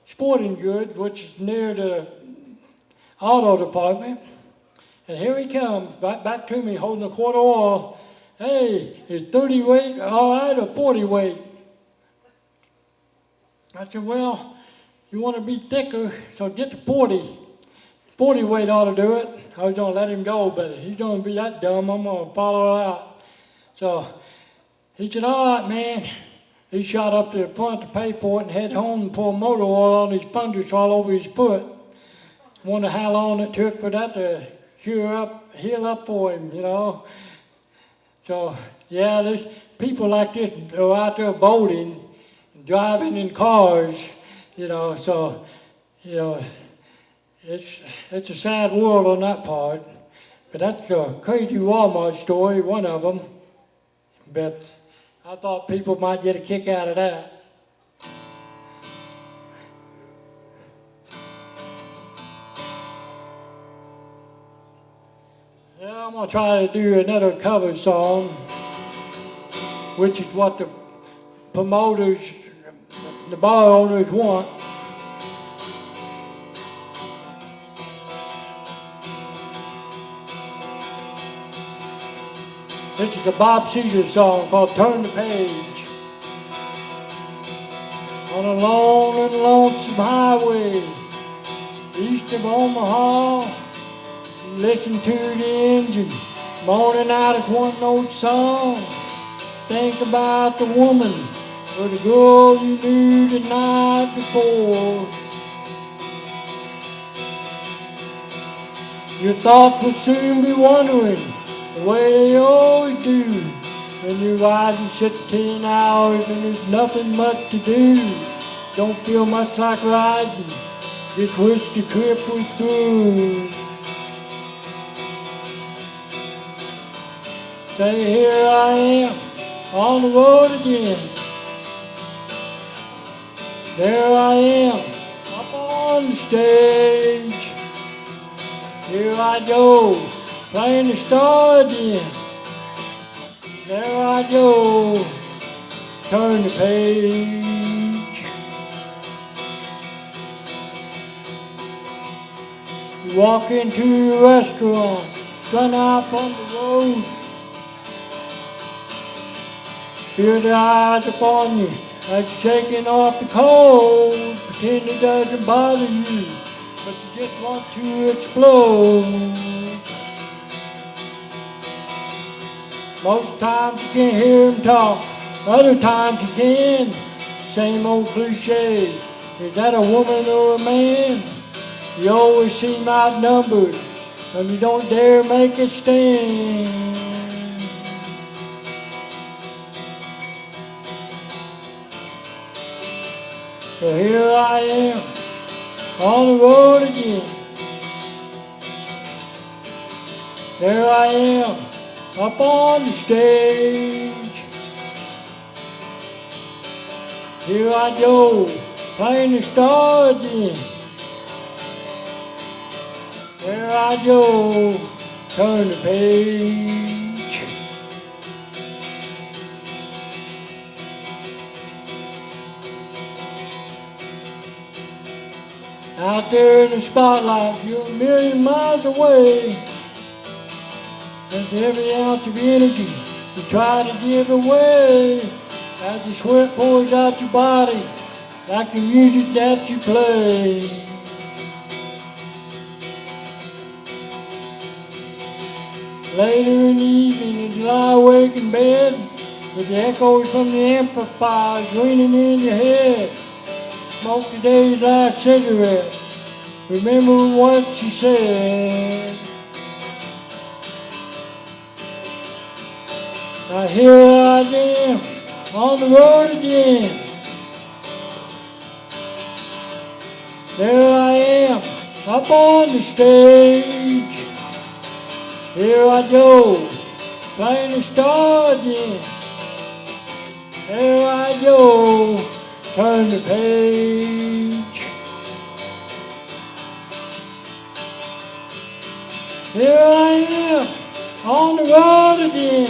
sporting goods, which is near the auto department. And here he comes, right back to me, holding a quart of oil. Hey, is 30 weight all right or 40 weight? I said, well, you want to be thicker, so get the 40. 40 weight ought to do it. I was going to let him go, but if he's going to be that dumb, I'm going to follow it out. So he said, all right, man. He shot up to the front to pay for it and head home and pour motor oil on his fungus all over his foot. Wonder how long it took for that to heal up for him, you know. So, yeah, there's people like this are out there boating, driving in cars, you know, so, you know, it's a sad world on that part. But that's a crazy Walmart story, one of them. But I thought people might get a kick out of that. Yeah, I'm going to try to do another cover song, which is what the promoters, the bar owners want. This is a Bob Seger song called Turn the Page. on a lone and lonesome highway east of Omaha. Listen to the engine moaning out its one-note song. Think about the woman or the girl you knew the night before. Your thoughts will soon be wandering the way they always do when you're riding 16 hours and there's nothing much to do. Don't feel much like riding. Just wish the trip was through. Say, here I am on the road again. There I am up on the stage. Here I go, playing the star again. There I go, turn the page. You walk into a restaurant, run out from the road. Feel the eyes upon you, like shaking off the cold. Pretend it doesn't bother you, but you just want to explode. Most times you can't hear him talk, other times you can. Same old cliche, is that a woman or a man? You always seem outnumbered, and you don't dare make a stand. So here I am, on the road again. There I am, up on the stage. Here I go, playing the star again. There I go, turn the page. Out there in the spotlight, you're a million miles away. There's every ounce of energy you try to give away. As the sweat pours out your body, like the music that you play. Later in the evening, as you lie awake in bed, with the echoes from the amplifiers ringing in your head, smoke today's last cigarette. Remember what you said. Now here I am, on the road again. There I am, up on the stage. Here I go, playing the star again. There I go, turn the page. Here I am, on the road again.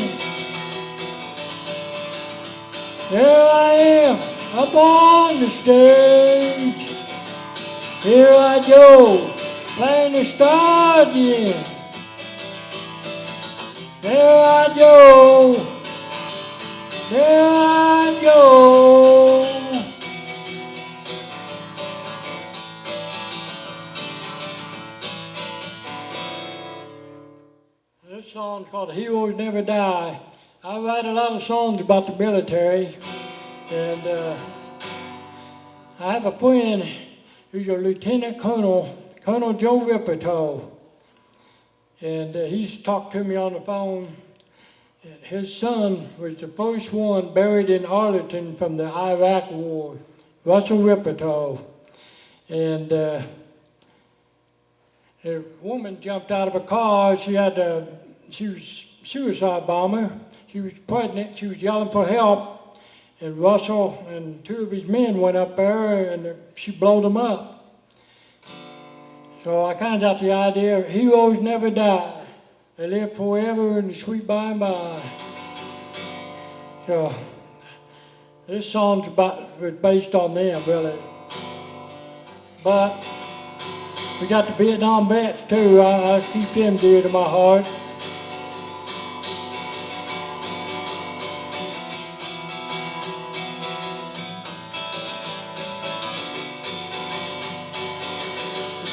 There I am, up on the stage. Here I go, playing the star again. There I go, there I go. This song's called Heroes Never Die. I write a lot of songs about the military, and I have a friend who's a Lieutenant Colonel, Colonel Joe Ripperto, and he's talked to me on the phone. His son was the first one buried in Arlington from the Iraq War, Russell Ripperto, and a woman jumped out of a car. She was a suicide bomber. She was pregnant, she was yelling for help, and Russell and two of his men went up there and she blew them up. So I kind of got the idea, heroes never die. They live forever in the sweet by and by. So this song's was based on them, really. But we got the Vietnam vets too. I keep them dear to my heart.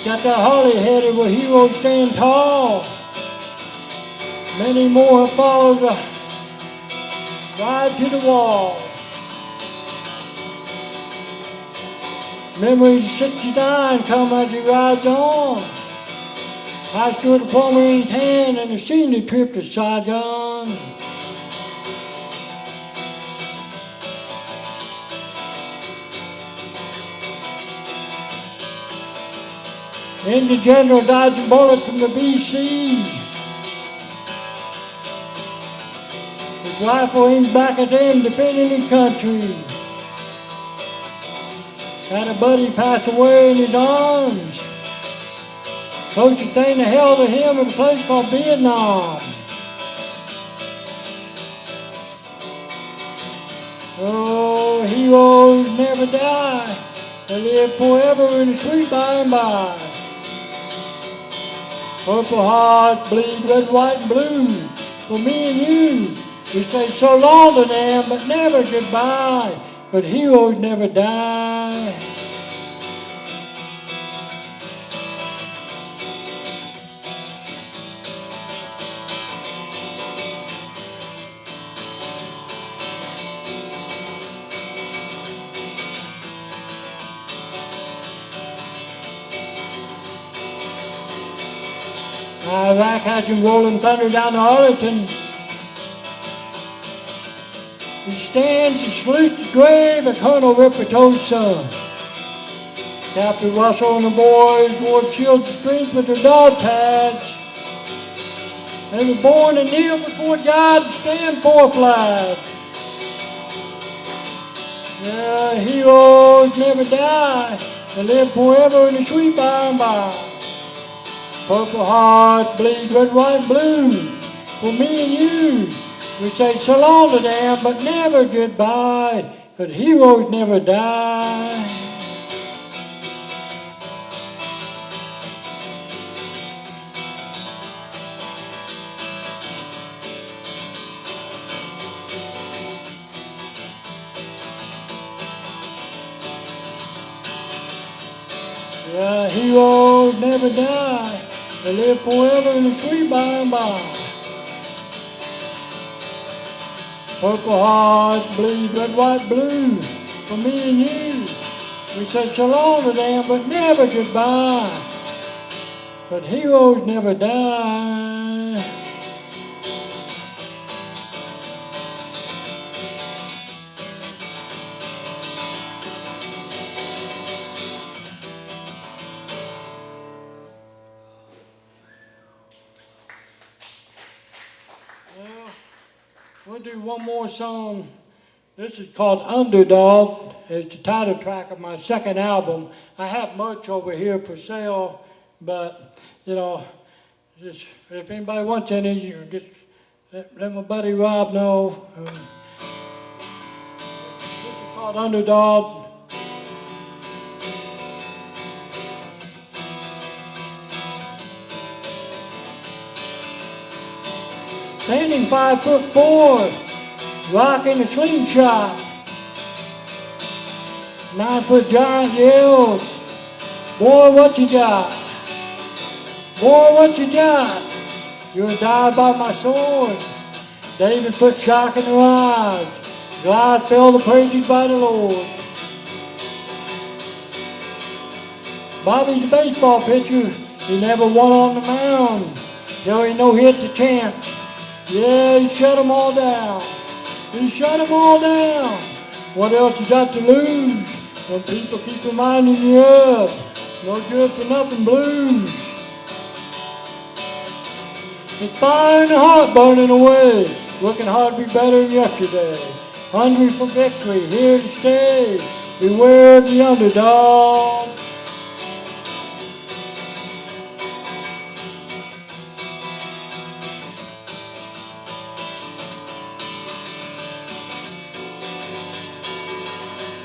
got that holly headed where heroes stand tall. Many more have followed the ride to the wall. Memories of '69 come as he rides on. I stood a plumber in his hand and the senior trip to Saigon. Indian general dodging bullets from the BC. His rifle aimed back at them, defending his country. Had a buddy pass away in his arms. Closest thing to hell to him in a place called Vietnam. Oh, heroes never die. They live forever in the sweet by and by. Purple hearts bleed red, white, and blue. For me and you, we say so long to them, but never goodbye. But heroes never die. Iraq had him rolling thunder down to Arlington. He stands and salutes the grave of Colonel Rippertoe's son. Captain Russell and the boys wore shield strings with their dog tags. They were born to kneel before God and stand for a flag. Yeah, heroes never die. They live forever in the sweet by and by. Purple hearts bleed red, white, and blue. For me and you, we say so long to them, but never goodbye. But heroes never die. Yeah, heroes never die. They live forever in the sweet by and by. Purple hearts bleed red, white, blue. For me and you, we say so long to them, but never goodbye. But heroes never die. We'll do one more song. This is called Underdog. It's the title track of my second album. I have merch over here for sale, but, you know, just if anybody wants any, you just let my buddy Rob know. This is called Underdog. Standing 5'4", rocking a slingshot. 9-foot giant yells, "Boy, what you got? Boy, what you got? You'll die by my sword." David put shock in their eyes. Goliath fell to praises by the Lord. Bobby's a baseball pitcher. He never won on the mound. Till he no-hit the champs. Yeah, he shut them all down. He shut them all down. What else you got to lose when people keep reminding you of no good for nothing blues? It's fire in the heart burning away, working hard to be better than yesterday. Hungry for victory, here to stay. Beware of the underdog.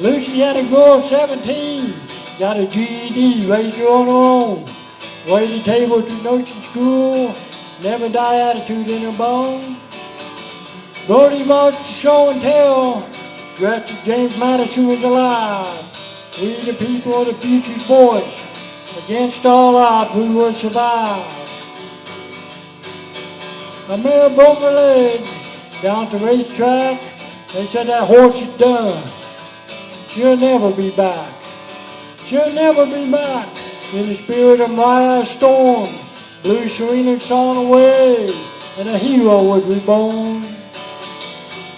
Lucy had a girl 17, got a GED, raised her on her own. Waited table through nursing school, never die attitude in her bones. Brody marched to show and tell, dressed as James Madison was alive. We the people are the future's voice. Against all odds, we will survive. A mare broke her leg down at the racetrack. They said that horse is done. She'll never be back. She'll never be back. In the spirit of Mariah's storm, blew Serena's song away, and a hero was reborn.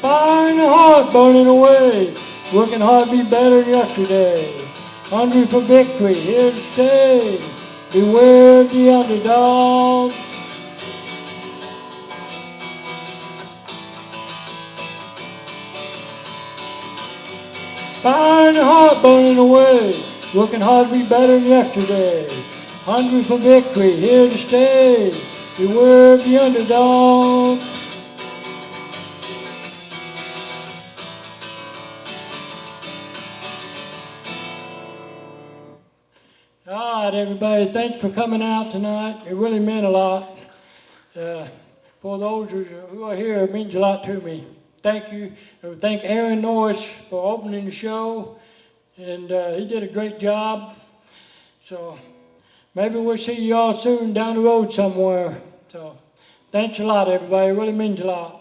Fire in the heart burning away, working hard to be better than yesterday. Hungry for victory, here to stay. Beware of the underdog. Fire in the heart burning away, working hard to be better than yesterday. Hungry for victory, here to stay. Beware of the underdog. All right, everybody, thanks for coming out tonight. It really meant a lot. For those who are here, it means a lot to me. Thank you. And thank Aaron Norris for opening the show. And he did a great job. So maybe we'll see you all soon down the road somewhere. So thanks a lot, everybody. It really means a lot.